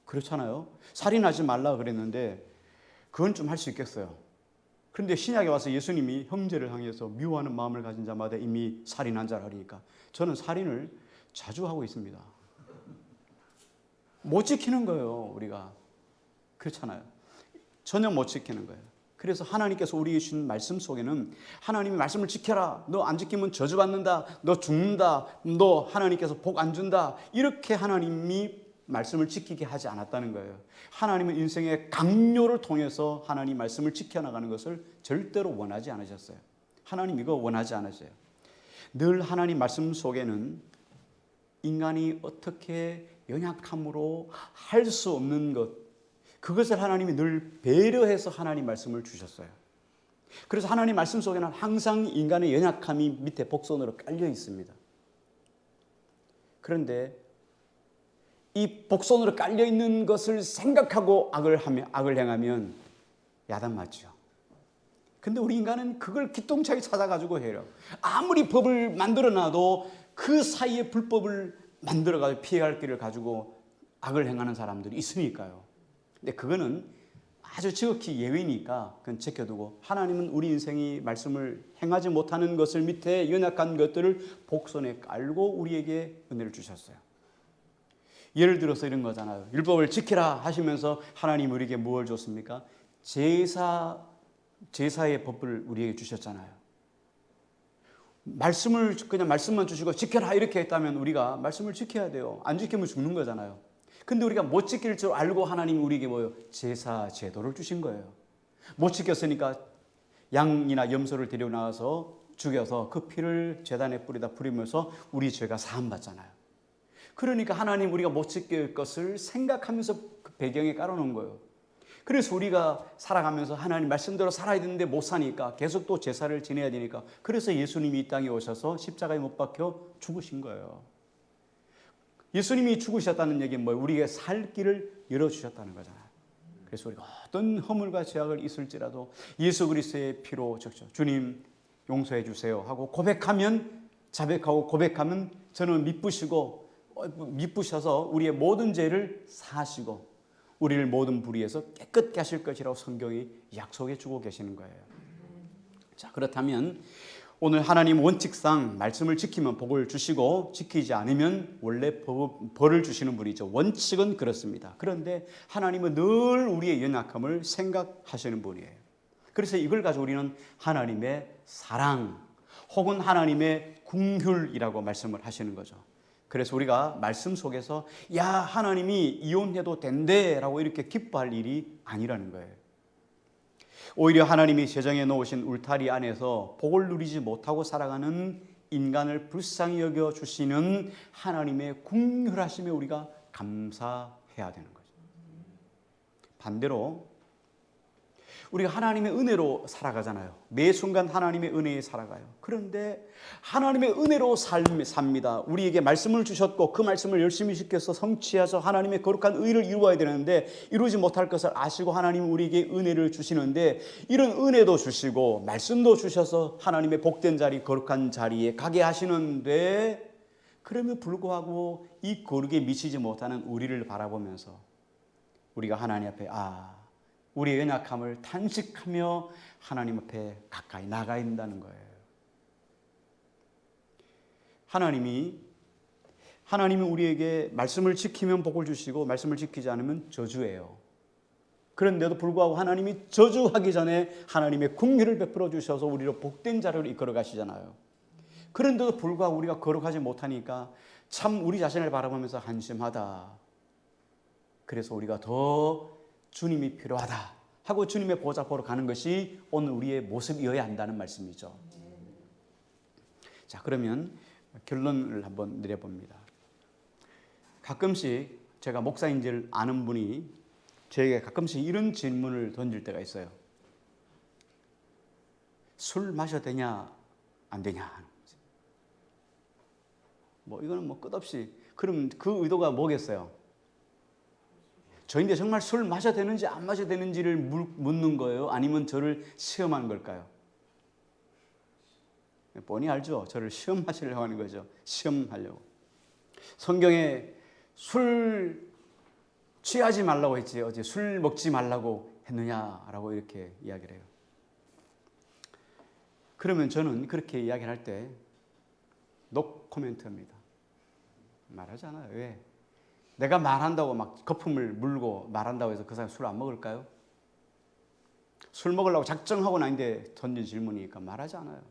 그렇잖아요. 살인하지 말라 그랬는데 그건 좀 할 수 있겠어요. 그런데 신약에 와서 예수님이 형제를 향해서 미워하는 마음을 가진 자마다 이미 살인한 자라 하니까 저는 살인을 자주 하고 있습니다. 못 지키는 거예요, 우리가. 그렇잖아요. 전혀 못 지키는 거예요. 그래서 하나님께서 우리에게 주신 말씀 속에는 하나님이 말씀을 지켜라. 너 안 지키면 저주받는다. 너 죽는다. 너 하나님께서 복 안 준다. 이렇게 하나님이 말씀을 지키게 하지 않았다는 거예요. 하나님은 인생의 강요를 통해서 하나님 말씀을 지켜나가는 것을 절대로 원하지 않으셨어요. 하나님 이거 원하지 않으세요. 늘 하나님 말씀 속에는 인간이 어떻게 연약함으로 할 수 없는 것, 그것을 하나님이 늘 배려해서 하나님 말씀을 주셨어요. 그래서 하나님 말씀 속에는 항상 인간의 연약함이 밑에 복선으로 깔려 있습니다. 그런데 이 복선으로 깔려 있는 것을 생각하고 악을 행하면 야단 맞죠. 근데 우리 인간은 그걸 기똥차게 찾아가지고 해요. 아무리 법을 만들어놔도 그 사이에 불법을 만들어가지고 피해갈 길을 가지고 악을 행하는 사람들이 있으니까요. 근데 그거는 아주 지극히 예외니까 그건 지켜두고, 하나님은 우리 인생이 말씀을 행하지 못하는 것을 밑에 연약한 것들을 복선에 깔고 우리에게 은혜를 주셨어요. 예를 들어서 이런 거잖아요. 율법을 지키라 하시면서 하나님 우리에게 무엇을 줬습니까? 제사의 법을 우리에게 주셨잖아요. 말씀을 그냥 말씀만 주시고 지켜라 이렇게 했다면 우리가 말씀을 지켜야 돼요. 안 지키면 죽는 거잖아요. 근데 우리가 못 지킬 줄 알고 하나님이 우리에게 뭐예요? 제사 제도를 주신 거예요. 못 지켰으니까 양이나 염소를 데려나와서 죽여서 그 피를 제단에 뿌리다 뿌리면서 우리 죄가 사함받잖아요. 그러니까 하나님 우리가 못 지킬 것을 생각하면서 그 배경에 깔아놓은 거예요. 그래서 우리가 살아가면서 하나님 말씀대로 살아야 되는데 못 사니까 계속 또 제사를 지내야 되니까, 그래서 예수님이 이 땅에 오셔서 십자가에 못 박혀 죽으신 거예요. 예수님이 죽으셨다는 얘기는 뭐예요? 우리에게 살 길을 열어주셨다는 거잖아요. 그래서 우리가 어떤 허물과 죄악을 있을지라도 예수 그리스도의 피로 적셔 주님 용서해 주세요 하고 고백하면, 자백하고 고백하면 저는 미쁘셔서 우리의 모든 죄를 사하시고 우리를 모든 불의에서 깨끗게 하실 것이라고 성경이 약속해 주고 계시는 거예요. 자, 그렇다면 오늘 하나님 원칙상 말씀을 지키면 복을 주시고 지키지 않으면 원래 벌을 주시는 분이죠. 원칙은 그렇습니다. 그런데 하나님은 늘 우리의 연약함을 생각하시는 분이에요. 그래서 이걸 가지고 우리는 하나님의 사랑 혹은 하나님의 긍휼이라고 말씀을 하시는 거죠. 그래서 우리가 말씀 속에서 야 하나님이 이혼해도 된대라고 이렇게 기뻐할 일이 아니라는 거예요. 오히려 하나님이 제정해 놓으신 울타리 안에서 복을 누리지 못하고 살아가는 인간을 불쌍히 여겨 주시는 하나님의 긍휼하심에 우리가 감사해야 되는 거죠. 반대로 우리가 하나님의 은혜로 살아가잖아요. 매 순간 하나님의 은혜에 살아가요. 그런데 하나님의 은혜로 삽니다. 우리에게 말씀을 주셨고 그 말씀을 열심히 지켜서 성취해서 하나님의 거룩한 의를 이루어야 되는데 이루지 못할 것을 아시고 하나님은 우리에게 은혜를 주시는데, 이런 은혜도 주시고 말씀도 주셔서 하나님의 복된 자리, 거룩한 자리에 가게 하시는데, 그럼에도 불구하고 이 거룩에 미치지 못하는 우리를 바라보면서 우리가 하나님 앞에 우리의 연약함을 탄식하며 하나님 앞에 가까이 나가야 된다는 거예요. 하나님이 우리에게 말씀을 지키면 복을 주시고 말씀을 지키지 않으면 저주예요. 그런데도 불구하고 하나님이 저주하기 전에 하나님의 긍휼을 베풀어 주셔서 우리를 복된 자리로 이끌어 가시잖아요. 그런데도 불구하고 우리가 거룩하지 못하니까 참 우리 자신을 바라보면서 한심하다. 그래서 우리가 더 주님이 필요하다 하고 주님의 보좌 보러 가는 것이 오늘 우리의 모습이어야 한다는 말씀이죠. 자, 그러면 결론을 한번 내려봅니다. 가끔씩 제가 목사인 줄 아는 분이 저에게 가끔씩 이런 질문을 던질 때가 있어요. 술 마셔도 되냐 안 되냐. 이거는 끝없이. 그럼 그 의도가 뭐겠어요? 저인데 정말 술 마셔도 되는지 안 마셔도 되는지를 묻는 거예요? 아니면 저를 시험하는 걸까요? 뻔히 알죠. 저를 시험하시려고 하는 거죠. 시험하려고. 성경에 술 취하지 말라고 했지 어제 술 먹지 말라고 했느냐라고 이렇게 이야기를 해요. 그러면 저는 그렇게 이야기를 할 때 노 코멘트입니다. 말하지 않아요. 왜? 내가 말한다고 막 거품을 물고 말한다고 해서 그 사람이 술 안 먹을까요? 술 먹으려고 작정하고 나는데 던진 질문이니까 말하지 않아요.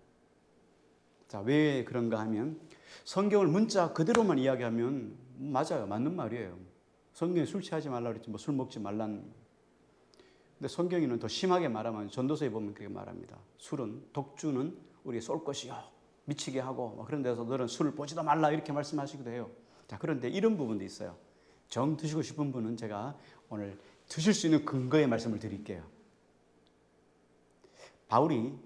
자, 왜 그런가 하면 성경을 문자 그대로만 이야기하면 맞아요. 맞는 말이에요. 성경에 술 취하지 말라 그랬지 뭐 술 먹지 말란. 근데 성경에는 더 심하게 말하면 전도서에 보면 그렇게 말합니다. 술은 독주는 우리의 쏠 것이요 미치게 하고 그런 데서 너는 술을 보지도 말라 이렇게 말씀하시기도 해요. 자, 그런데 이런 부분도 있어요. 정 드시고 싶은 분은 제가 오늘 드실 수 있는 근거의 말씀을 드릴게요. 바울이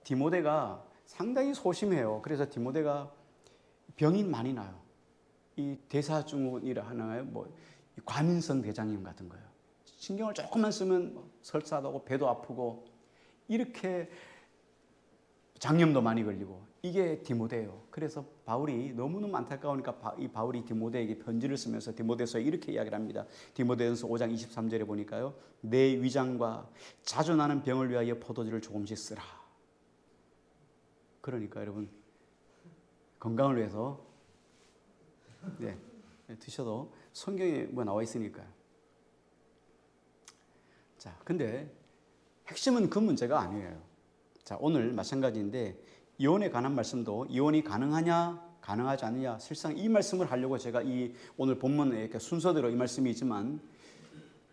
디모데가 상당히 소심해요. 그래서 디모데가 병이 많이 나요. 이 대사증후군이라 하나요? 뭐 과민성 대장염 같은 거예요. 신경을 조금만 쓰면 설사도 하고 배도 아프고 이렇게 장염도 많이 걸리고 이게 디모데예요. 그래서 바울이 너무너무 안타까우니까 이 바울이 디모데에게 편지를 쓰면서 디모데서 이렇게 이야기를 합니다. 디모데전서 5장 23절에 보니까요. 내 위장과 자주 나는 병을 위하여 포도주를 조금씩 쓰라. 그러니까 여러분 건강을 위해서 드셔도 성경에 뭐 나와 있으니까요. 자, 근데 핵심은 그 문제가 아니에요. 자, 오늘 마찬가지인데 이혼에 관한 말씀도 이혼이 가능하냐 가능하지 않느냐 실상 이 말씀을 하려고 제가 이 오늘 본문에 이렇게 순서대로 이 말씀이지만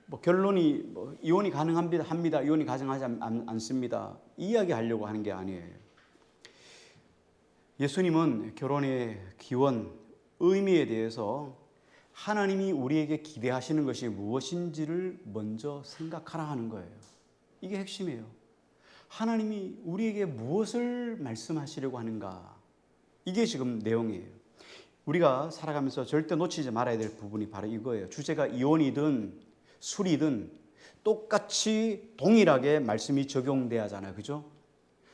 뭐 결론이 뭐 이혼이 가능합니다. 이혼이 가능하지 않습니다. 이 이야기 하려고 하는 게 아니에요. 예수님은 결혼의 기원, 의미에 대해서 하나님이 우리에게 기대하시는 것이 무엇인지를 먼저 생각하라 하는 거예요. 이게 핵심이에요. 하나님이 우리에게 무엇을 말씀하시려고 하는가? 이게 지금 내용이에요. 우리가 살아가면서 절대 놓치지 말아야 될 부분이 바로 이거예요. 주제가 이혼이든 술이든 똑같이 동일하게 말씀이 적용돼야 하잖아요. 그죠?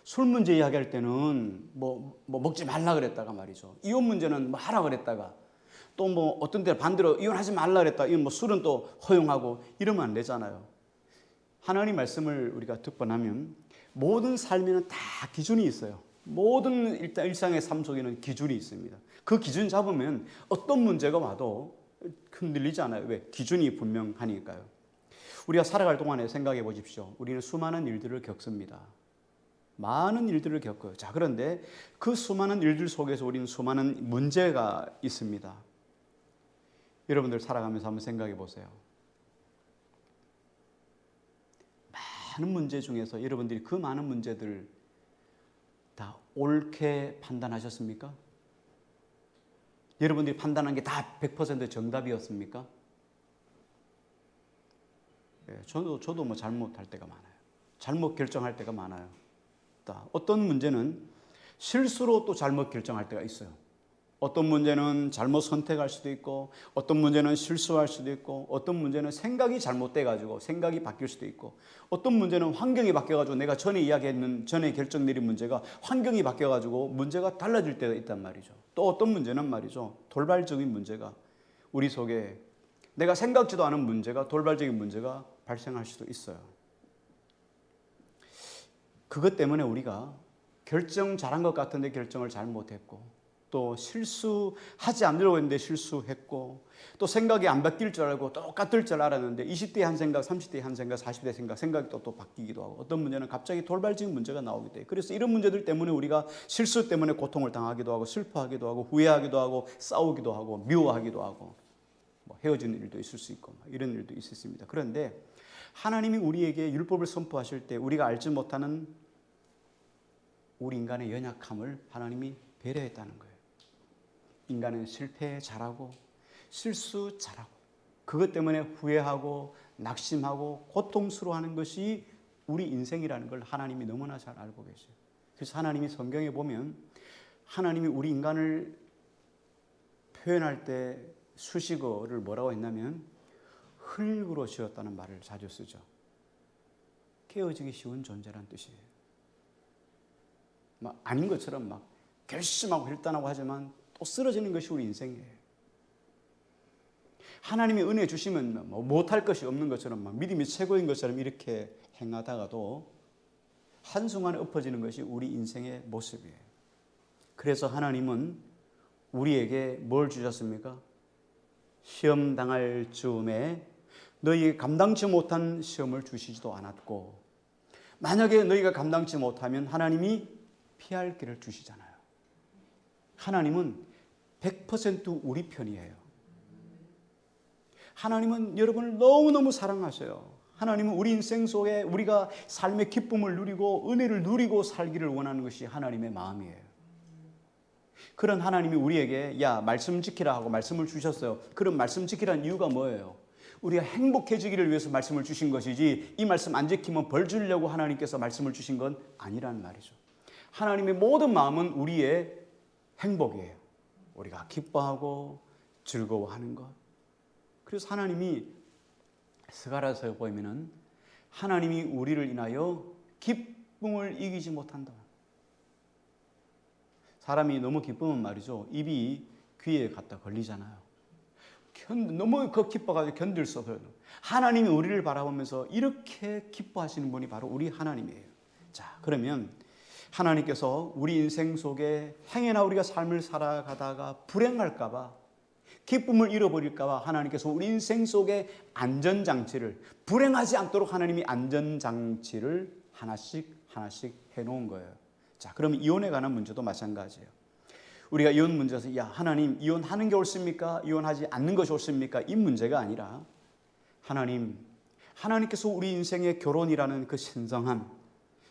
술 문제 이야기할 때는 뭐 먹지 말라 그랬다가 말이죠. 이혼 문제는 뭐 하라 그랬다가 또 뭐 어떤 때 반대로 이혼하지 말라 그랬다. 이건 뭐 술은 또 허용하고 이러면 안 되잖아요. 하나님 말씀을 우리가 듣고 나면 모든 삶에는 다 기준이 있어요. 모든 일단 일상의 삶 속에는 기준이 있습니다. 그 기준 잡으면 어떤 문제가 와도 흔들리지 않아요. 왜? 기준이 분명하니까요. 우리가 살아갈 동안에 생각해 보십시오. 우리는 수많은 일들을 겪습니다. 많은 일들을 겪어요. 자, 그런데 그 수많은 일들 속에서 우리는 수많은 문제가 있습니다. 여러분들 살아가면서 한번 생각해 보세요. 많은 문제 중에서 여러분들이 그 많은 문제들 다 옳게 판단하셨습니까? 여러분들이 판단한 게 다 100% 정답이었습니까? 예, 저도 뭐 잘못할 때가 많아요. 잘못 결정할 때가 많아요. 어떤 문제는 실수로 또 잘못 결정할 때가 있어요. 어떤 문제는 잘못 선택할 수도 있고 어떤 문제는 실수할 수도 있고 어떤 문제는 생각이 잘못돼가지고 생각이 바뀔 수도 있고 어떤 문제는 환경이 바뀌어가지고 내가 전에 이야기했는 전에 결정 내린 문제가 환경이 바뀌어가지고 문제가 달라질 때가 있단 말이죠. 또 어떤 문제는 말이죠. 돌발적인 문제가 우리 속에 내가 생각지도 않은 문제가 돌발적인 문제가 발생할 수도 있어요. 그것 때문에 우리가 결정 잘한 것 같은데 결정을 잘못했고 또 실수하지 않으려고 했는데 실수했고 또 생각이 안 바뀔 줄 알고 똑같을 줄 알았는데 20대의 한 생각, 30대의 한 생각, 40대의 생각, 생각이 또 바뀌기도 하고 어떤 문제는 갑자기 돌발적인 문제가 나오기도 해요. 그래서 이런 문제들 때문에 우리가 실수 때문에 고통을 당하기도 하고 슬퍼하기도 하고 후회하기도 하고 싸우기도 하고 미워하기도 하고 뭐 헤어지는 일도 있을 수 있고 이런 일도 있었습니다. 그런데 하나님이 우리에게 율법을 선포하실 때 우리가 알지 못하는 우리 인간의 연약함을 하나님이 배려했다는 거예요. 인간은 실패 잘하고 실수 잘하고 그것 때문에 후회하고 낙심하고 고통스러워하는 것이 우리 인생이라는 걸 하나님이 너무나 잘 알고 계세요. 그래서 하나님이 성경에 보면 하나님이 우리 인간을 표현할 때 수식어를 뭐라고 했냐면 흙으로 지었다는 말을 자주 쓰죠. 깨어지기 쉬운 존재란 뜻이에요. 막 아닌 것처럼 막 결심하고 결단하고 하지만 또 쓰러지는 것이 우리 인생이에요. 하나님이 은혜 주시면 뭐 못할 것이 없는 것처럼 막 믿음이 최고인 것처럼 이렇게 행하다가도 한순간에 엎어지는 것이 우리 인생의 모습이에요. 그래서 하나님은 우리에게 뭘 주셨습니까? 시험 당할 즈음에 너희 감당치 못한 시험을 주시지도 않았고 만약에 너희가 감당치 못하면 하나님이 피할 길을 주시잖아요. 하나님은 100% 우리 편이에요. 하나님은 여러분을 너무너무 사랑하셔요. 하나님은 우리 인생 속에 우리가 삶의 기쁨을 누리고 은혜를 누리고 살기를 원하는 것이 하나님의 마음이에요. 그런 하나님이 우리에게 야 말씀 지키라 하고 말씀을 주셨어요. 그런 말씀 지키라는 이유가 뭐예요? 우리가 행복해지기를 위해서 말씀을 주신 것이지 이 말씀 안 지키면 벌 주려고 하나님께서 말씀을 주신 건 아니라는 말이죠. 하나님의 모든 마음은 우리의 행복이에요. 우리가 기뻐하고 즐거워하는 것. 그래서 하나님이 스가랴서에 보면은 하나님이 우리를 인하여 기쁨을 이기지 못한다. 사람이 너무 기쁘면 말이죠. 입이 귀에 갖다 걸리잖아요. 너무 기뻐가지고 견딜 수 없어요. 하나님이 우리를 바라보면서 이렇게 기뻐하시는 분이 바로 우리 하나님이에요. 자, 그러면 하나님께서 우리 인생 속에 행여나 우리가 삶을 살아가다가 불행할까봐 기쁨을 잃어버릴까봐 하나님께서 우리 인생 속에 안전장치를 불행하지 않도록 하나님이 안전장치를 하나씩 해놓은 거예요. 자, 그러면 이혼에 관한 문제도 마찬가지예요. 우리가 이혼 문제에서 야 하나님 이혼하는 게 옳습니까? 이혼하지 않는 것이 옳습니까? 이 문제가 아니라 하나님께서 우리 인생의 결혼이라는 그 신성함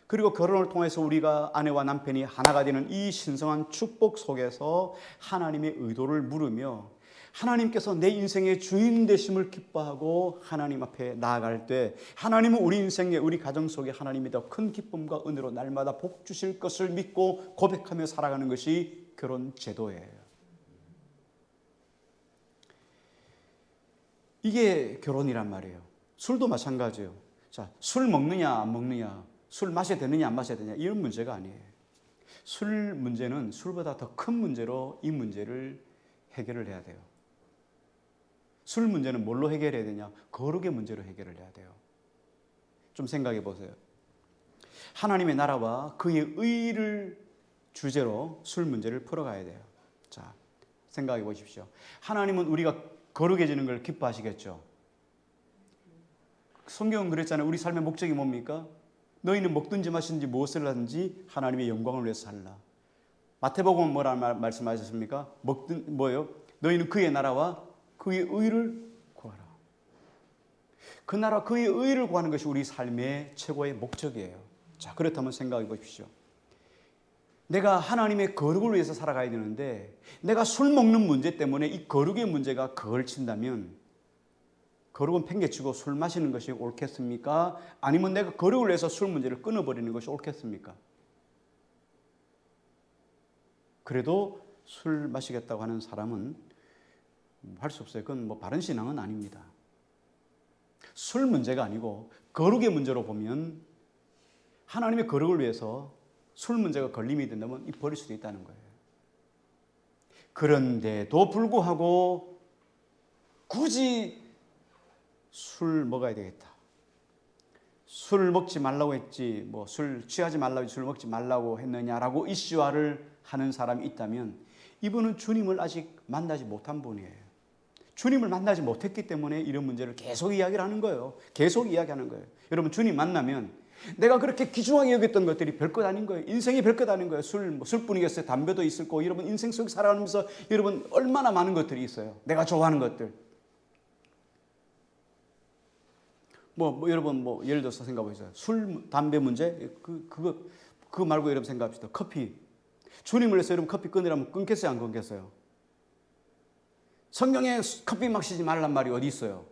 그리고 결혼을 통해서 우리가 아내와 남편이 하나가 되는 이 신성한 축복 속에서 하나님의 의도를 물으며 하나님께서 내 인생의 주인 되심을 기뻐하고 하나님 앞에 나아갈 때 하나님은 우리 인생의 우리 가정 속에 하나님이 더 큰 기쁨과 은혜로 날마다 복 주실 것을 믿고 고백하며 살아가는 것이 결혼 제도예요. 이게 결혼이란 말이에요. 술도 마찬가지예요. 자, 술 먹느냐 안 먹느냐, 술 마셔야 되느냐 안 마셔야 되느냐 이런 문제가 아니에요. 술 문제는 술보다 더 큰 문제로 이 문제를 해결을 해야 돼요. 술 문제는 뭘로 해결해야 되냐? 거룩의 문제로 해결을 해야 돼요. 좀 생각해 보세요. 하나님의 나라와 그의 의를 주제로 술 문제를 풀어가야 돼요. 자, 생각해 보십시오. 하나님은 우리가 거룩해지는 걸 기뻐하시겠죠. 성경은 그랬잖아요. 우리 삶의 목적이 뭡니까? 너희는 먹든지 마시든지 무엇을 하든지 하나님의 영광을 위해서 살라. 마태복음은 뭐라 말씀하셨습니까? 뭐예요? 너희는 그의 나라와 그의 의를 구하라. 그 나라 그의 의를 구하는 것이 우리 삶의 최고의 목적이에요. 자, 그렇다면 생각해 보십시오. 내가 하나님의 거룩을 위해서 살아가야 되는데 내가 술 먹는 문제 때문에 이 거룩의 문제가 걸친다면 거룩은 팽개치고 술 마시는 것이 옳겠습니까? 아니면 내가 거룩을 위해서 술 문제를 끊어버리는 것이 옳겠습니까? 그래도 술 마시겠다고 하는 사람은 할 수 없어요. 그건 뭐 바른 신앙은 아닙니다. 술 문제가 아니고 거룩의 문제로 보면 하나님의 거룩을 위해서 술 문제가 걸림이 된다면 버릴 수도 있다는 거예요. 그런데도 불구하고 굳이 술 먹어야 되겠다. 술 먹지 말라고 했지 뭐 술 취하지 말라고 했지 술 먹지 말라고 했느냐라고 이슈화를 하는 사람이 있다면 이분은 주님을 아직 만나지 못한 분이에요. 주님을 만나지 못했기 때문에 이런 문제를 계속 이야기를 하는 거예요. 계속 이야기하는 거예요. 여러분 주님 만나면 내가 그렇게 귀중하게 여겼던 것들이 별것 아닌 거예요. 인생이 별것 아닌 거예요. 술뿐이겠어요. 담배도 있을 거고 여러분 인생 속에 살아가면서 여러분 얼마나 많은 것들이 있어요. 내가 좋아하는 것들. 여러분 예를 들어서 생각해 보세요. 술, 담배 문제 그거 말고 여러분 생각합시다. 커피. 주님을 위해서 여러분 커피 끊으라면 끊겠어요, 안 끊겠어요? 성경에 커피 마시지 말란 말이 어디 있어요?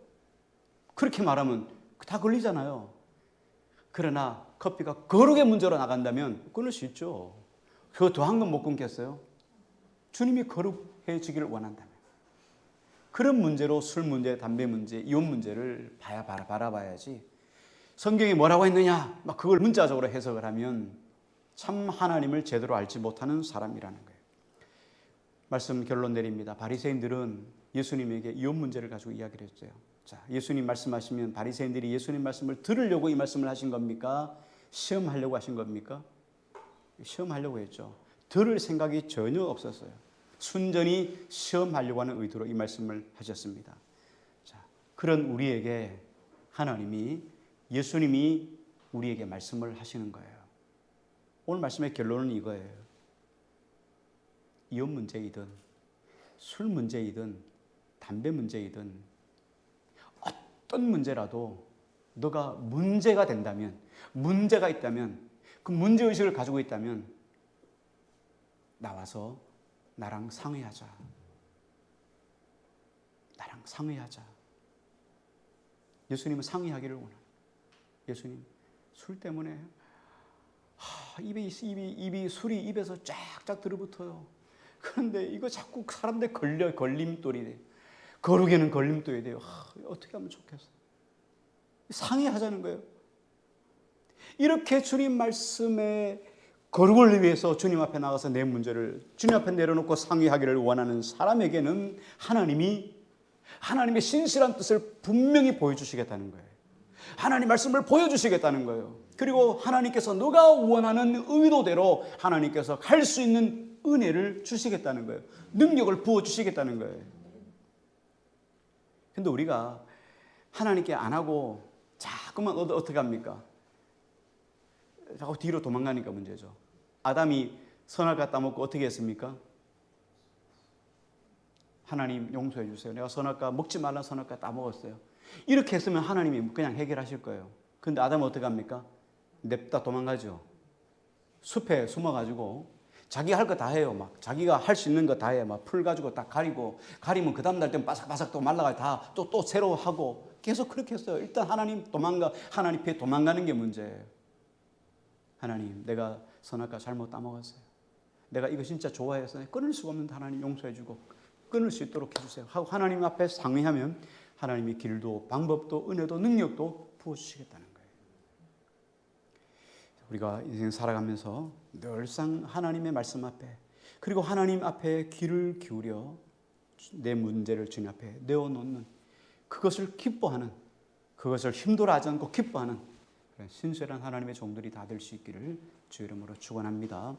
그렇게 말하면 다 걸리잖아요. 그러나 커피가 거룩의 문제로 나간다면 끊을 수 있죠. 그거 더한 건 못 끊겠어요? 주님이 거룩해지기를 원한다면. 그런 문제로 술 문제, 담배 문제, 이혼 문제를 바라봐야지. 성경이 뭐라고 했느냐? 막 그걸 문자적으로 해석을 하면 참 하나님을 제대로 알지 못하는 사람이라는 거예요. 말씀 결론 내립니다. 바리새인들은 예수님에게 이혼 문제를 가지고 이야기를 했어요. 자, 예수님 말씀하시면 바리새인들이 예수님 말씀을 들으려고 이 말씀을 하신 겁니까? 시험하려고 하신 겁니까? 시험하려고 했죠. 들을 생각이 전혀 없었어요. 순전히 시험하려고 하는 의도로 이 말씀을 하셨습니다. 자, 그런 우리에게 하나님이 예수님이 우리에게 말씀을 하시는 거예요. 오늘 말씀의 결론은 이거예요. 이혼 문제이든 술 문제이든 담배 문제이든 어떤 문제라도 너가 문제가 된다면, 문제가 있다면, 그 문제의식을 가지고 있다면 나와서 나랑 상의하자. 나랑 상의하자. 예수님은 상의하기를 원해요. 예수님, 술 때문에 입이 술이 입에서 쫙쫙 들어붙어요. 그런데 이거 자꾸 사람들 걸림돌이 돼요. 거룩에는 걸림돌이 돼요. 어떻게 하면 좋겠어? 상의하자는 거예요. 이렇게 주님 말씀에 거룩을 위해서 주님 앞에 나가서 내 문제를 주님 앞에 내려놓고 상의하기를 원하는 사람에게는 하나님의 신실한 뜻을 분명히 보여주시겠다는 거예요. 하나님 말씀을 보여주시겠다는 거예요. 그리고 하나님께서 너가 원하는 의도대로 하나님께서 갈 수 있는 은혜를 주시겠다는 거예요. 능력을 부어주시겠다는 거예요. 근데 우리가 하나님께 안 하고 자꾸만 어떻게 합니까? 자꾸 뒤로 도망가니까 문제죠. 아담이 선악과 따먹고 어떻게 했습니까? 하나님 용서해 주세요. 내가 선악과 먹지 말라 선악과 따먹었어요. 이렇게 했으면 하나님이 그냥 해결하실 거예요. 근데 아담은 어떻게 합니까? 냅다 도망가죠. 숲에 숨어가지고 자기가 할 거 다 해요. 막 자기가 할 수 있는 거 다 해. 막 풀 가지고 딱 가리면 그 다음 날 때는 바삭바삭 또 말라가 다 또 새로 하고 계속 그렇게 했어요. 일단 하나님 앞에 도망가는 게 문제예요. 하나님, 내가 선악과 잘못 따먹었어요. 내가 이거 진짜 좋아해서 끊을 수가 없는데 하나님 용서해 주고 끊을 수 있도록 해주세요 하고 하나님 앞에 상의하면 하나님이 길도 방법도 은혜도 능력도 부어주시겠다는 거예요. 우리가 인생 살아가면서 늘상 하나님의 말씀 앞에 그리고 하나님 앞에 귀를 기울여 내 문제를 주님 앞에 내어놓는 그것을 기뻐하는, 그것을 힘들어 하지 않고 기뻐하는 신실한 하나님의 종들이 다 될 수 있기를 주 이름으로 축원합니다.